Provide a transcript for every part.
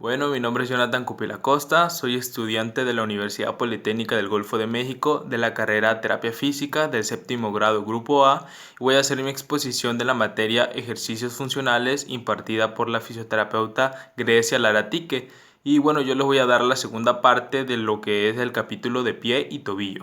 Bueno, mi nombre es Jonathan Cupila Costa, soy estudiante de la Universidad Politécnica del Golfo de México de la carrera Terapia Física del séptimo grado Grupo A y voy a hacer mi exposición de la materia Ejercicios Funcionales impartida por la fisioterapeuta Grecia Laratique. Y bueno, yo les voy a dar la segunda parte de lo que es el capítulo de pie y tobillo.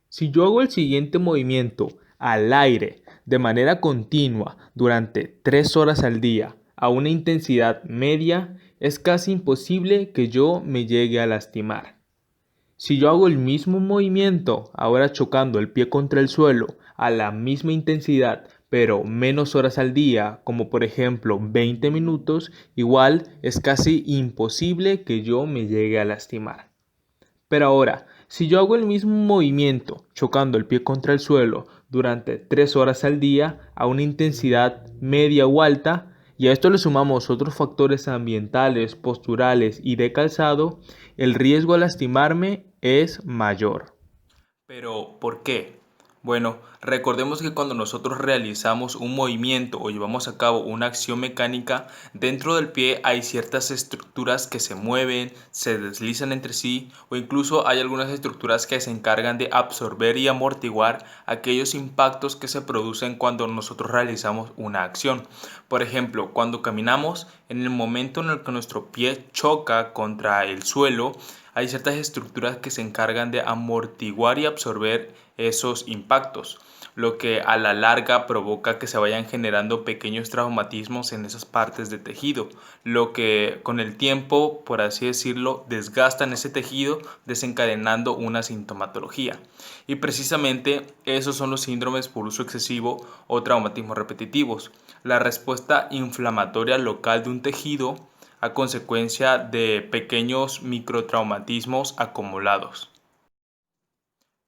Si yo hago el siguiente movimiento al aire de manera continua durante 3 horas al día a una intensidad media, es casi imposible que yo me llegue a lastimar. Si yo hago el mismo movimiento, ahora chocando el pie contra el suelo a la misma intensidad, pero menos horas al día, como por ejemplo 20 minutos, igual es casi imposible que yo me llegue a lastimar. Pero ahora, si yo hago el mismo movimiento chocando el pie contra el suelo durante 3 horas al día a una intensidad media o alta, y a esto le sumamos otros factores ambientales, posturales y de calzado, el riesgo a lastimarme es mayor. Pero, ¿por qué? Bueno, recordemos que cuando nosotros realizamos un movimiento o llevamos a cabo una acción mecánica, dentro del pie hay ciertas estructuras que se mueven, se deslizan entre sí o incluso hay algunas estructuras que se encargan de absorber y amortiguar aquellos impactos que se producen cuando nosotros realizamos una acción. Por ejemplo, cuando caminamos, en el momento en el que nuestro pie choca contra el suelo, hay ciertas estructuras que se encargan de amortiguar y absorber esos impactos, lo que a la larga provoca que se vayan generando pequeños traumatismos en esas partes de tejido, lo que con el tiempo, por así decirlo, desgastan ese tejido desencadenando una sintomatología. Y precisamente esos son los síndromes por uso excesivo o traumatismos repetitivos, la respuesta inflamatoria local de un tejido a consecuencia de pequeños microtraumatismos acumulados.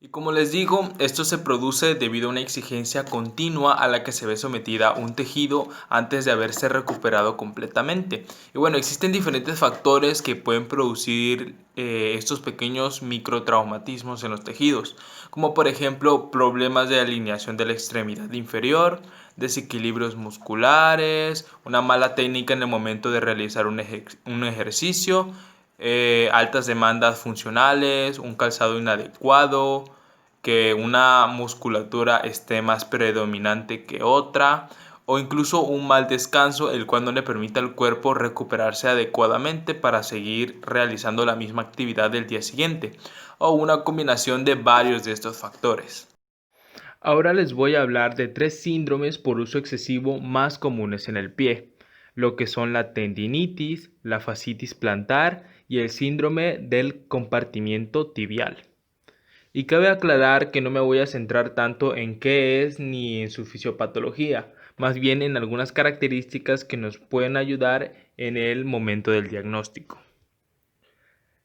Y como les digo, esto se produce debido a una exigencia continua a la que se ve sometida un tejido antes de haberse recuperado completamente. Y bueno, existen diferentes factores que pueden producir estos pequeños microtraumatismos en los tejidos, como por ejemplo problemas de alineación de la extremidad inferior, desequilibrios musculares, una mala técnica en el momento de realizar un ejercicio, altas demandas funcionales, un calzado inadecuado, que una musculatura esté más predominante que otra, o incluso un mal descanso, el cual no le permite al cuerpo recuperarse adecuadamente para seguir realizando la misma actividad del día siguiente, o una combinación de varios de estos factores. Ahora les voy a hablar de 3 síndromes por uso excesivo más comunes en el pie, lo que son la tendinitis, la fascitis plantar y el síndrome del compartimiento tibial. Y cabe aclarar que no me voy a centrar tanto en qué es ni en su fisiopatología, más bien en algunas características que nos pueden ayudar en el momento del diagnóstico.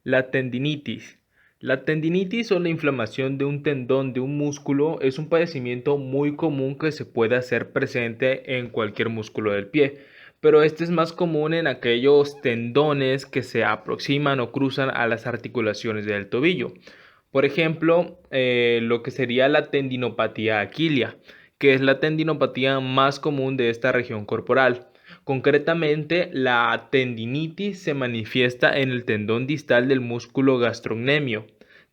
La tendinitis. La tendinitis o la inflamación de un tendón de un músculo es un padecimiento muy común que se puede hacer presente en cualquier músculo del pie, pero este es más común en aquellos tendones que se aproximan o cruzan a las articulaciones del tobillo. Por ejemplo, lo que sería la tendinopatía aquilia, que es la tendinopatía más común de esta región corporal. Concretamente, la tendinitis se manifiesta en el tendón distal del músculo gastrocnemio,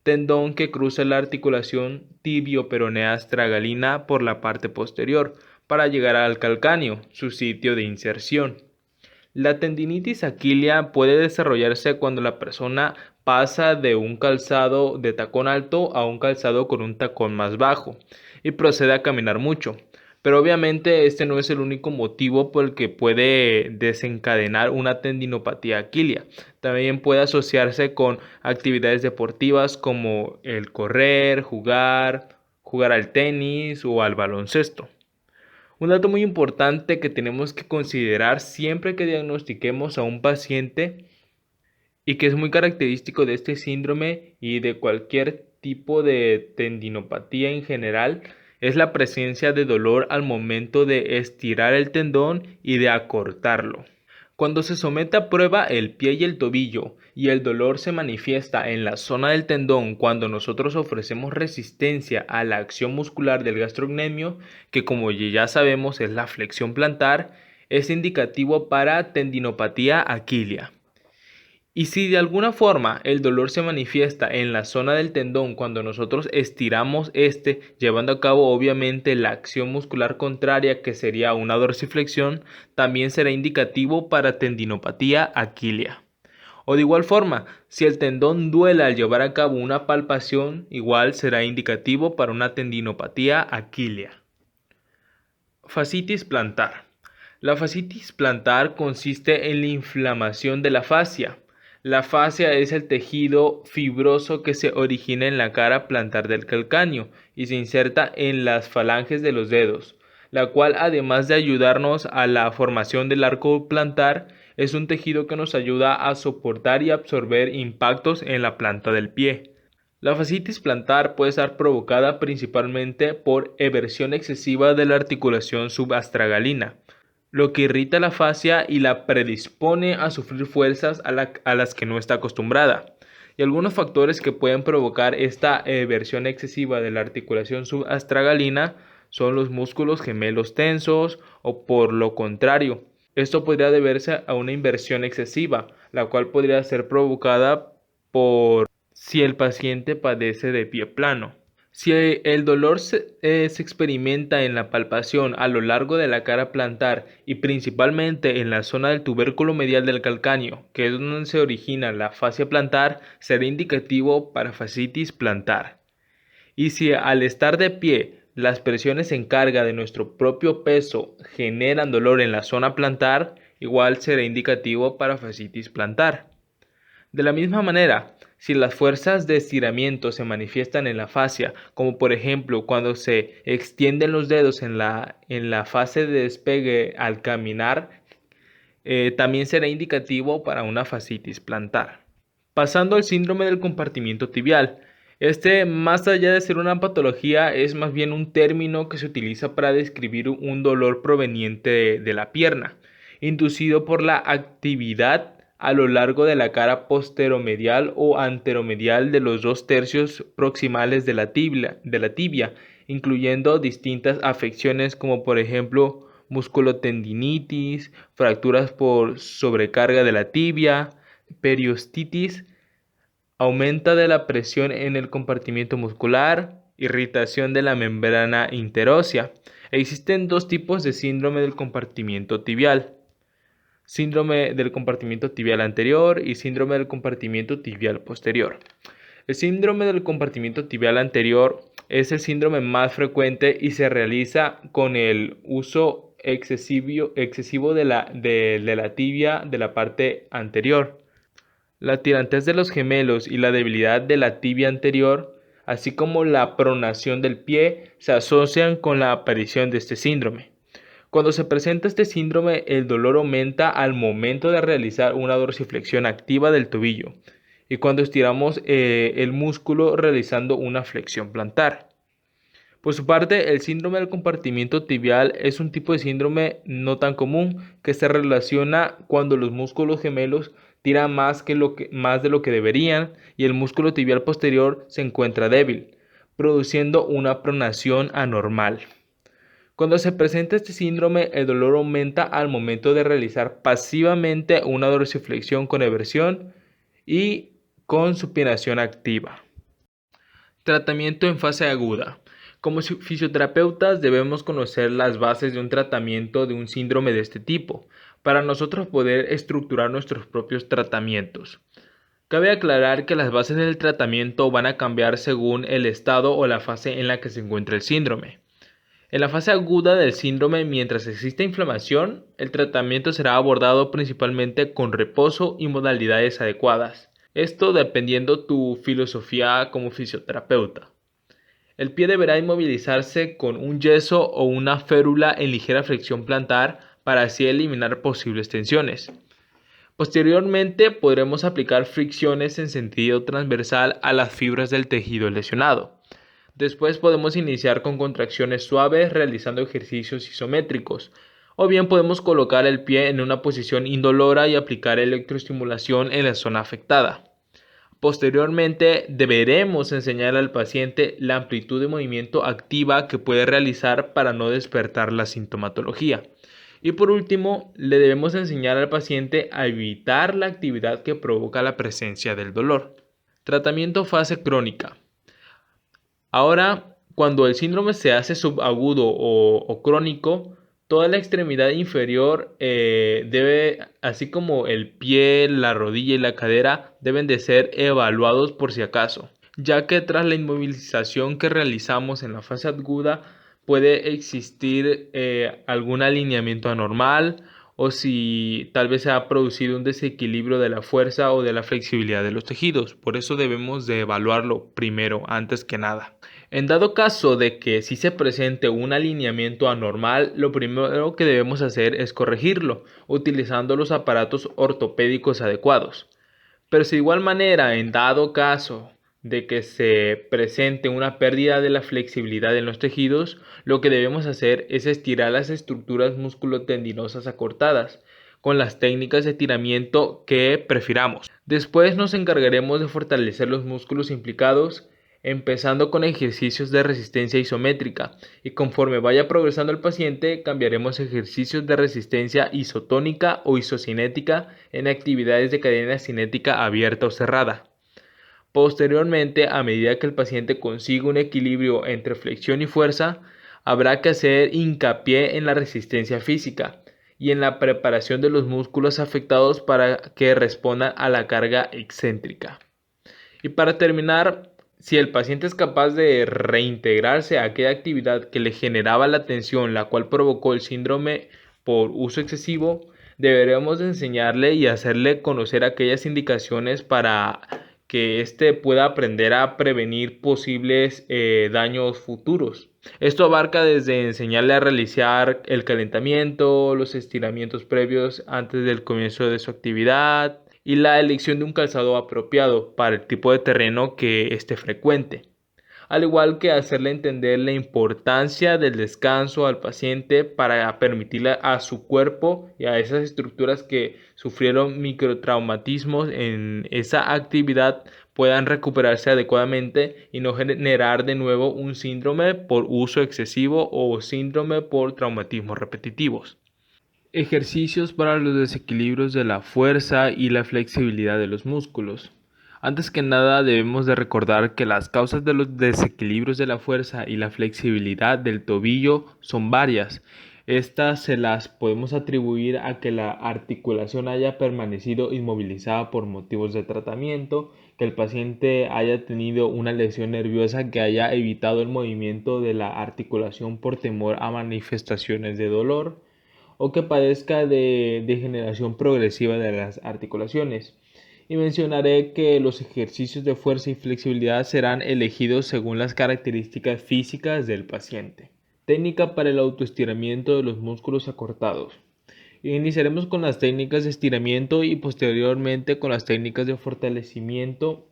tendón que cruza la articulación tibio-peronea astragalina por la parte posterior para llegar al calcáneo, su sitio de inserción. La tendinitis aquilia puede desarrollarse cuando la persona pasa de un calzado de tacón alto a un calzado con un tacón más bajo y procede a caminar mucho. Pero obviamente este no es el único motivo por el que puede desencadenar una tendinopatía aquilia. También puede asociarse con actividades deportivas como el correr, jugar al tenis o al baloncesto. Un dato muy importante que tenemos que considerar siempre que diagnostiquemos a un paciente y que es muy característico de este síndrome y de cualquier tipo de tendinopatía en general es la presencia de dolor al momento de estirar el tendón y de acortarlo. Cuando se somete a prueba el pie y el tobillo y el dolor se manifiesta en la zona del tendón cuando nosotros ofrecemos resistencia a la acción muscular del gastrocnemio, que como ya sabemos es la flexión plantar, es indicativo para tendinopatía aquilea. Y si de alguna forma el dolor se manifiesta en la zona del tendón cuando nosotros estiramos llevando a cabo obviamente la acción muscular contraria que sería una dorsiflexión, también será indicativo para tendinopatía aquilea. O de igual forma, si el tendón duele al llevar a cabo una palpación, igual será indicativo para una tendinopatía aquilea. Fascitis plantar. La fascitis plantar consiste en la inflamación de la fascia. La fascia es el tejido fibroso que se origina en la cara plantar del calcáneo y se inserta en las falanges de los dedos, la cual además de ayudarnos a la formación del arco plantar, es un tejido que nos ayuda a soportar y absorber impactos en la planta del pie. La fascitis plantar puede estar provocada principalmente por eversión excesiva de la articulación subastragalina, lo que irrita la fascia y la predispone a sufrir fuerzas a las que no está acostumbrada. Y algunos factores que pueden provocar esta eversión excesiva de la articulación subastragalina son los músculos gemelos tensos o por lo contrario. Esto podría deberse a una inversión excesiva, la cual podría ser provocada por si el paciente padece de pie plano. Si el dolor se experimenta en la palpación a lo largo de la cara plantar y principalmente en la zona del tubérculo medial del calcáneo, que es donde se origina la fascia plantar, será indicativo para fascitis plantar. Y si al estar de pie las presiones en carga de nuestro propio peso generan dolor en la zona plantar, igual será indicativo para fascitis plantar. De la misma manera, si las fuerzas de estiramiento se manifiestan en la fascia, como por ejemplo cuando se extienden los dedos en la fase de despegue al caminar, también será indicativo para una fascitis plantar. Pasando al síndrome del compartimiento tibial. Más allá de ser una patología, es más bien un término que se utiliza para describir un dolor proveniente de la pierna, inducido por la actividad a lo largo de la cara posteromedial o anteromedial de los 2/3 proximales de la tibia, incluyendo distintas afecciones como por ejemplo musculotendinitis, fracturas por sobrecarga de la tibia, periostitis, aumento de la presión en el compartimiento muscular, irritación de la membrana interósea. Existen dos tipos de síndrome del compartimiento tibial: síndrome del compartimiento tibial anterior y síndrome del compartimiento tibial posterior. El síndrome del compartimiento tibial anterior es el síndrome más frecuente y se realiza con el uso excesivo de la tibia de la parte anterior. La tirantez de los gemelos y la debilidad de la tibia anterior, así como la pronación del pie, se asocian con la aparición de este síndrome. Cuando se presenta este síndrome, el dolor aumenta al momento de realizar una dorsiflexión activa del tobillo y cuando estiramos el músculo realizando una flexión plantar. Por su parte, el síndrome del compartimiento tibial es un tipo de síndrome no tan común que se relaciona cuando los músculos gemelos tiran más de lo que deberían y el músculo tibial posterior se encuentra débil, produciendo una pronación anormal. Cuando se presenta este síndrome, el dolor aumenta al momento de realizar pasivamente una dorsiflexión con eversión y con supinación activa. Tratamiento en fase aguda. Como fisioterapeutas debemos conocer las bases de un tratamiento de un síndrome de este tipo, para nosotros poder estructurar nuestros propios tratamientos. Cabe aclarar que las bases del tratamiento van a cambiar según el estado o la fase en la que se encuentra el síndrome. En la fase aguda del síndrome, mientras exista inflamación, el tratamiento será abordado principalmente con reposo y modalidades adecuadas. Esto dependiendo tu filosofía como fisioterapeuta. El pie deberá inmovilizarse con un yeso o una férula en ligera flexión plantar para así eliminar posibles tensiones. Posteriormente podremos aplicar fricciones en sentido transversal a las fibras del tejido lesionado. Después podemos iniciar con contracciones suaves realizando ejercicios isométricos O bien podemos colocar el pie en una posición indolora y aplicar electroestimulación en la zona afectada. Posteriormente, deberemos enseñar al paciente la amplitud de movimiento activa que puede realizar para no despertar la sintomatología. Y por último, le debemos enseñar al paciente a evitar la actividad que provoca la presencia del dolor. Tratamiento fase crónica. Ahora, cuando el síndrome se hace subagudo o crónico, toda la extremidad inferior debe, así como el pie, la rodilla y la cadera, deben de ser evaluados por si acaso, ya que tras la inmovilización que realizamos en la fase aguda puede existir algún alineamiento anormal o si tal vez se ha producido un desequilibrio de la fuerza o de la flexibilidad de los tejidos. Por eso debemos de evaluarlo primero, antes que nada. En dado caso de que si se presente un alineamiento anormal, lo primero que debemos hacer es corregirlo, utilizando los aparatos ortopédicos adecuados. Pero si de igual manera, en dado caso de que se presente una pérdida de la flexibilidad en los tejidos, lo que debemos hacer es estirar las estructuras musculotendinosas acortadas con las técnicas de estiramiento que prefiramos. Después nos encargaremos de fortalecer los músculos implicados, empezando con ejercicios de resistencia isométrica, y conforme vaya progresando el paciente cambiaremos a ejercicios de resistencia isotónica o isocinética en actividades de cadena cinética abierta o cerrada. Posteriormente, a medida que el paciente consiga un equilibrio entre flexión y fuerza, habrá que hacer hincapié en la resistencia física y en la preparación de los músculos afectados para que respondan a la carga excéntrica. Y para terminar, si el paciente es capaz de reintegrarse a aquella actividad que le generaba la tensión, la cual provocó el síndrome por uso excesivo, deberemos enseñarle y hacerle conocer aquellas indicaciones para que éste pueda aprender a prevenir posibles daños futuros. Esto abarca desde enseñarle a realizar el calentamiento, los estiramientos previos antes del comienzo de su actividad y la elección de un calzado apropiado para el tipo de terreno que esté frecuente, al igual que hacerle entender la importancia del descanso al paciente para permitirle a su cuerpo y a esas estructuras que sufrieron microtraumatismos en esa actividad puedan recuperarse adecuadamente y no generar de nuevo un síndrome por uso excesivo o síndrome por traumatismos repetitivos. Ejercicios para los desequilibrios de la fuerza y la flexibilidad de los músculos. Antes que nada debemos de recordar que las causas de los desequilibrios de la fuerza y la flexibilidad del tobillo son varias. Estas se las podemos atribuir a que la articulación haya permanecido inmovilizada por motivos de tratamiento, que el paciente haya tenido una lesión nerviosa que haya evitado el movimiento de la articulación por temor a manifestaciones de dolor, o que padezca de degeneración progresiva de las articulaciones. Y mencionaré que los ejercicios de fuerza y flexibilidad serán elegidos según las características físicas del paciente. Técnica para el autoestiramiento de los músculos acortados. Iniciaremos con las técnicas de estiramiento y posteriormente con las técnicas de fortalecimiento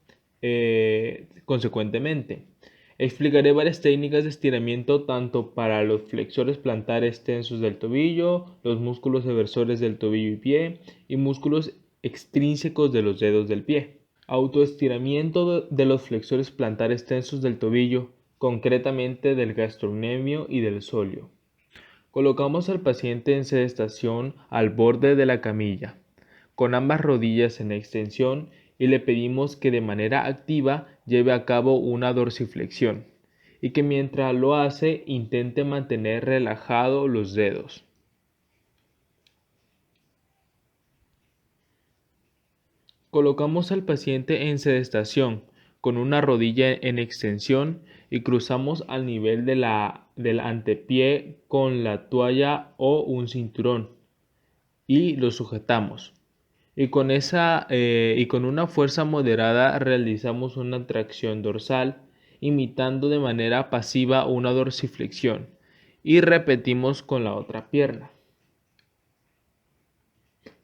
consecuentemente. Explicaré varias técnicas de estiramiento tanto para los flexores plantares tensos del tobillo, los músculos eversores del tobillo y pie y músculos extrínsecos de los dedos del pie. Autoestiramiento de los flexores plantares tensos del tobillo, concretamente del gastrocnemio y del sóleo. Colocamos al paciente en sedestación al borde de la camilla, con ambas rodillas en extensión y le pedimos que de manera activa lleve a cabo una dorsiflexión y que mientras lo hace intente mantener relajados los dedos. Colocamos al paciente en sedestación con una rodilla en extensión y cruzamos al nivel del antepié con la toalla o un cinturón y lo sujetamos. Y con una fuerza moderada realizamos una tracción dorsal, imitando de manera pasiva una dorsiflexión, y repetimos con la otra pierna.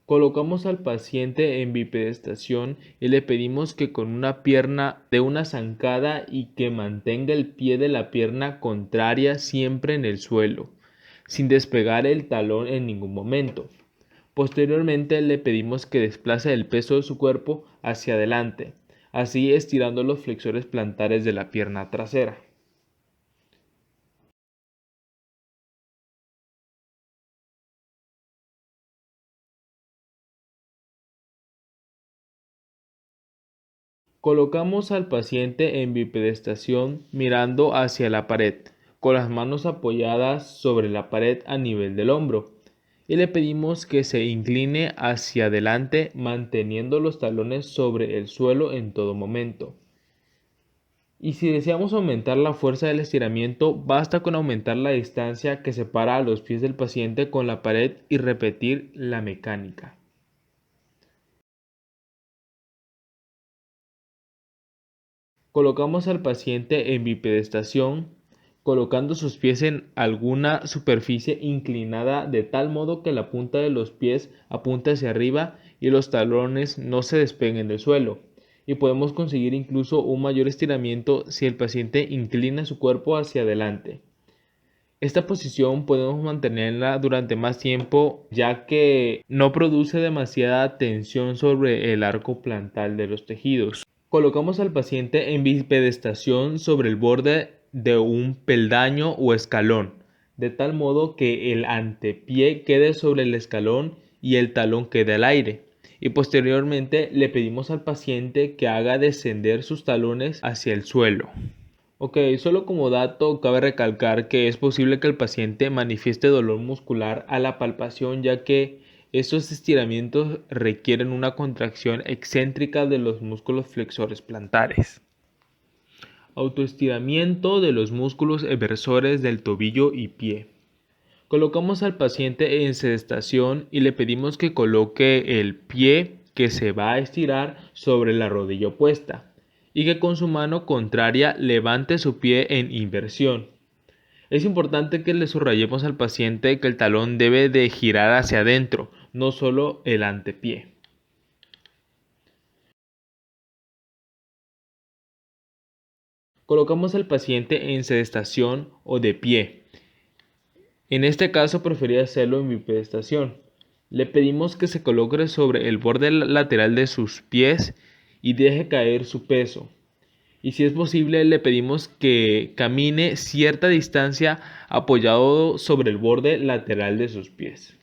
Colocamos al paciente en bipedestación y le pedimos que con una pierna dé una zancada y que mantenga el pie de la pierna contraria siempre en el suelo, sin despegar el talón en ningún momento. Posteriormente le pedimos que desplace el peso de su cuerpo hacia adelante, así estirando los flexores plantares de la pierna trasera. Colocamos al paciente en bipedestación mirando hacia la pared, con las manos apoyadas sobre la pared a nivel del hombro, y le pedimos que se incline hacia adelante manteniendo los talones sobre el suelo en todo momento. Y si deseamos aumentar la fuerza del estiramiento, basta con aumentar la distancia que separa a los pies del paciente con la pared y repetir la mecánica. Colocamos al paciente en bipedestación, colocando sus pies en alguna superficie inclinada de tal modo que la punta de los pies apunte hacia arriba y los talones no se despeguen del suelo. Y podemos conseguir incluso un mayor estiramiento si el paciente inclina su cuerpo hacia adelante. Esta posición podemos mantenerla durante más tiempo ya que no produce demasiada tensión sobre el arco plantar de los tejidos. Colocamos al paciente en bipedestación sobre el borde de un peldaño o escalón, de tal modo que el antepié quede sobre el escalón y el talón quede al aire. Y posteriormente le pedimos al paciente que haga descender sus talones hacia el suelo. Ok, solo como dato, cabe recalcar que es posible que el paciente manifieste dolor muscular a la palpación, ya que estos estiramientos requieren una contracción excéntrica de los músculos flexores plantares. Autoestiramiento de los músculos eversores del tobillo y pie. Colocamos al paciente en sedestación y le pedimos que coloque el pie que se va a estirar sobre la rodilla opuesta y que con su mano contraria levante su pie en inversión. Es importante que le subrayemos al paciente que el talón debe de girar hacia adentro, no solo el antepié. Colocamos al paciente en sedestación o de pie. En este caso prefería hacerlo en bipedestación. Le pedimos que se coloque sobre el borde lateral de sus pies y deje caer su peso. Y si es posible, le pedimos que camine cierta distancia apoyado sobre el borde lateral de sus pies.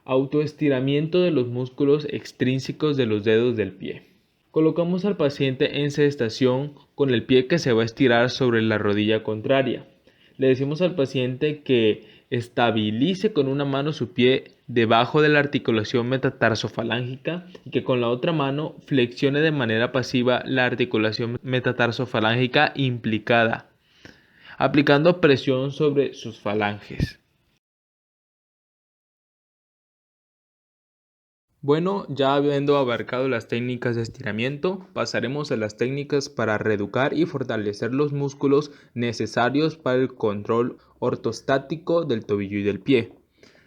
Autoestiramiento de los músculos extrínsecos de los dedos del pie. Colocamos al paciente en sedestación con el pie que se va a estirar sobre la rodilla contraria. Le decimos al paciente que estabilice con una mano su pie debajo de la articulación metatarsofalangica y que con la otra mano flexione de manera pasiva la articulación metatarsofalangica implicada, aplicando presión sobre sus falanges. Bueno, ya habiendo abarcado las técnicas de estiramiento, pasaremos a las técnicas para reeducar y fortalecer los músculos necesarios para el control ortostático del tobillo y del pie.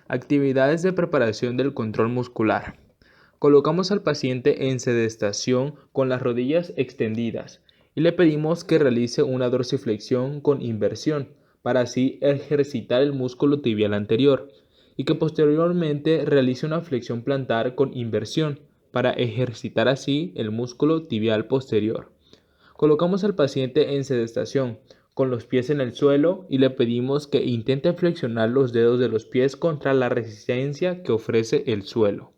Actividades de preparación del control muscular. Colocamos al paciente en sedestación con las rodillas extendidas y le pedimos que realice una dorsiflexión con inversión para así ejercitar el músculo tibial anterior y que posteriormente realice una flexión plantar con inversión para ejercitar así el músculo tibial posterior. Colocamos al paciente en sedestación con los pies en el suelo y le pedimos que intente flexionar los dedos de los pies contra la resistencia que ofrece el suelo.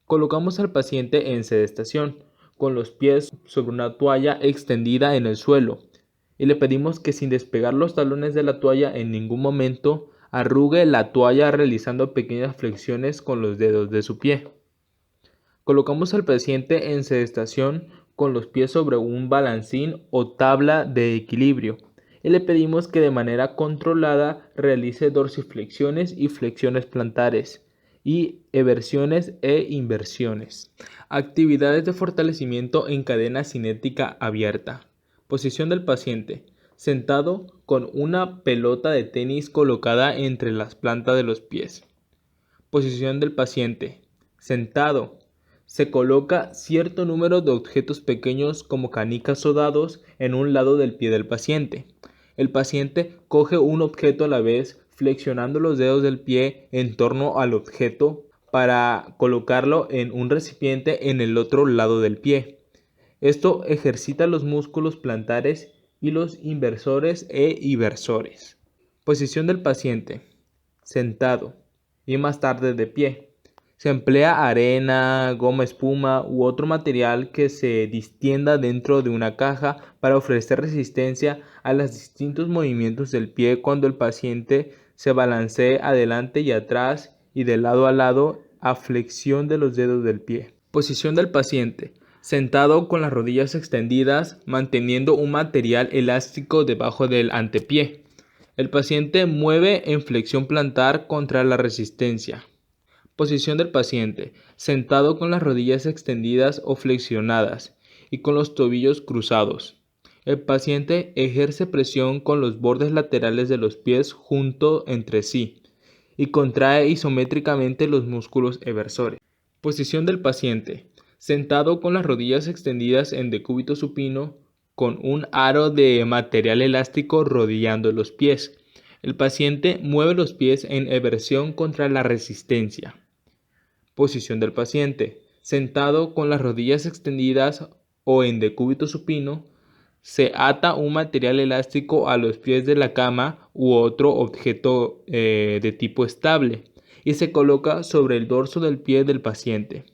Colocamos al paciente en sedestación con los pies sobre una toalla extendida en el suelo y le pedimos que sin despegar los talones de la toalla en ningún momento arrugue la toalla realizando pequeñas flexiones con los dedos de su pie. Colocamos al paciente en sedestación con los pies sobre un balancín o tabla de equilibrio y le pedimos que de manera controlada realice dorsiflexiones y flexiones plantares y eversiones e inversiones. Actividades de fortalecimiento en cadena cinética abierta. Posición del paciente. Sentado con una pelota de tenis colocada entre las plantas de los pies. Posición del paciente. Sentado. Se coloca cierto número de objetos pequeños como canicas o dados en un lado del pie del paciente. El paciente coge un objeto a la vez, flexionando los dedos del pie en torno al objeto para colocarlo en un recipiente en el otro lado del pie. Esto ejercita los músculos plantares y los inversores e iversores. Posición del paciente. Sentado y más tarde de pie. Se emplea arena, goma espuma u otro material que se distienda dentro de una caja para ofrecer resistencia a los distintos movimientos del pie cuando el paciente se balancee adelante y atrás y de lado a lado a flexión de los dedos del pie. Posición del paciente. Sentado con las rodillas extendidas, manteniendo un material elástico debajo del antepié. El paciente mueve en flexión plantar contra la resistencia. Posición del paciente. Sentado con las rodillas extendidas o flexionadas y con los tobillos cruzados. El paciente ejerce presión con los bordes laterales de los pies junto entre sí y contrae isométricamente los músculos eversores. Posición del paciente. Sentado con las rodillas extendidas en decúbito supino con un aro de material elástico rodeando los pies. El paciente mueve los pies en eversión contra la resistencia. Posición del paciente. Sentado con las rodillas extendidas o en decúbito supino, se ata un material elástico a los pies de la cama u otro objeto de tipo estable y se coloca sobre el dorso del pie del paciente.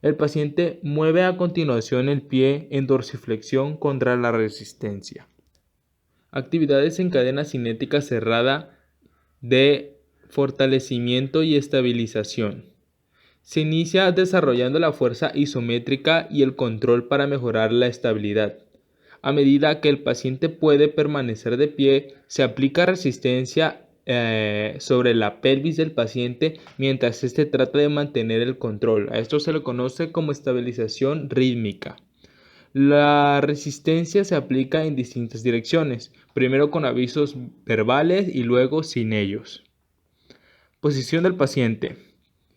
El paciente mueve a continuación el pie en dorsiflexión contra la resistencia. Actividades en cadena cinética cerrada de fortalecimiento y estabilización. Se inicia desarrollando la fuerza isométrica y el control para mejorar la estabilidad. A medida que el paciente puede permanecer de pie, se aplica resistencia sobre la pelvis del paciente mientras éste trata de mantener el control. A esto se le conoce como estabilización rítmica. La resistencia se aplica en distintas direcciones, primero con avisos verbales y luego sin ellos. Posición del paciente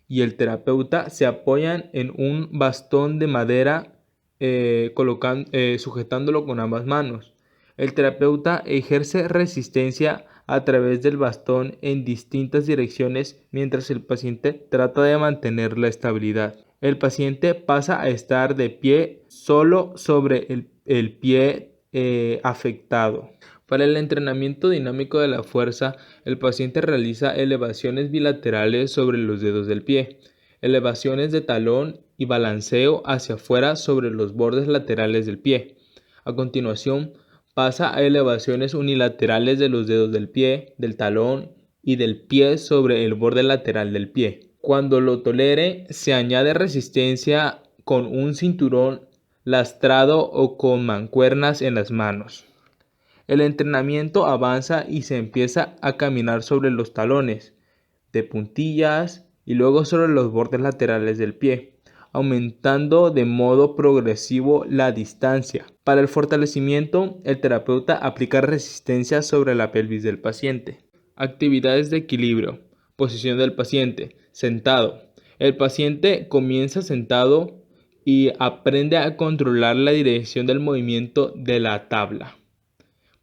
y el terapeuta se apoyan en un bastón de madera sujetándolo con ambas manos. El terapeuta ejerce resistencia a través del bastón en distintas direcciones mientras el paciente trata de mantener la estabilidad. El paciente pasa a estar de pie solo sobre el pie afectado. Para el entrenamiento dinámico de la fuerza, el paciente realiza elevaciones bilaterales sobre los dedos del pie, elevaciones de talón y balanceo hacia afuera sobre los bordes laterales del pie. A continuación, pasa a elevaciones unilaterales de los dedos del pie, del talón y del pie sobre el borde lateral del pie. Cuando lo tolere, se añade resistencia con un cinturón lastrado o con mancuernas en las manos. El entrenamiento avanza y se empieza a caminar sobre los talones, de puntillas y luego sobre los bordes laterales del pie, aumentando de modo progresivo la distancia. Para el fortalecimiento, el terapeuta aplica resistencia sobre la pelvis del paciente. Actividades de equilibrio. Posición del paciente. Sentado. El paciente comienza sentado y aprende a controlar la dirección del movimiento de la tabla.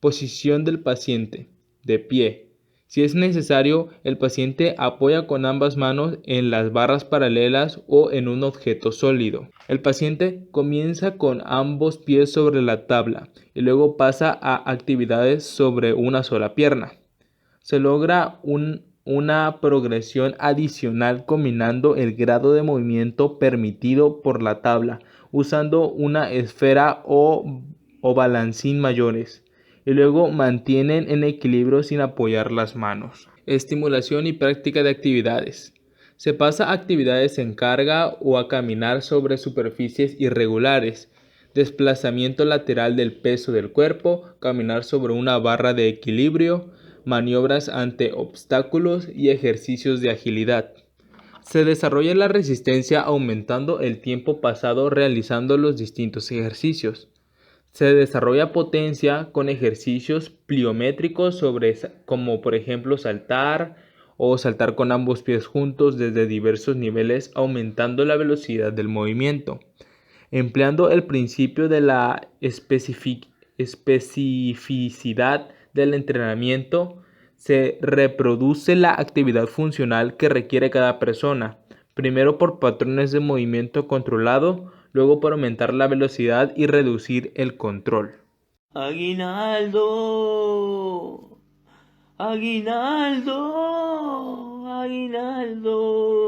Posición del paciente. De pie. Si es necesario, el paciente apoya con ambas manos en las barras paralelas o en un objeto sólido. El paciente comienza con ambos pies sobre la tabla y luego pasa a actividades sobre una sola pierna. Se logra una progresión adicional combinando el grado de movimiento permitido por la tabla, usando una esfera o balancín mayores, y luego mantienen en equilibrio sin apoyar las manos. Estimulación y práctica de actividades. Se pasa a actividades en carga o a caminar sobre superficies irregulares, desplazamiento lateral del peso del cuerpo, caminar sobre una barra de equilibrio, maniobras ante obstáculos y ejercicios de agilidad. Se desarrolla la resistencia aumentando el tiempo pasado realizando los distintos ejercicios. Se desarrolla potencia con ejercicios pliométricos como por ejemplo saltar o saltar con ambos pies juntos desde diversos niveles, aumentando la velocidad del movimiento. Empleando el principio de la especificidad del entrenamiento, se reproduce la actividad funcional que requiere cada persona, primero por patrones de movimiento controlado, luego por aumentar la velocidad y reducir el control. Aguinaldo, aguinaldo, aguinaldo.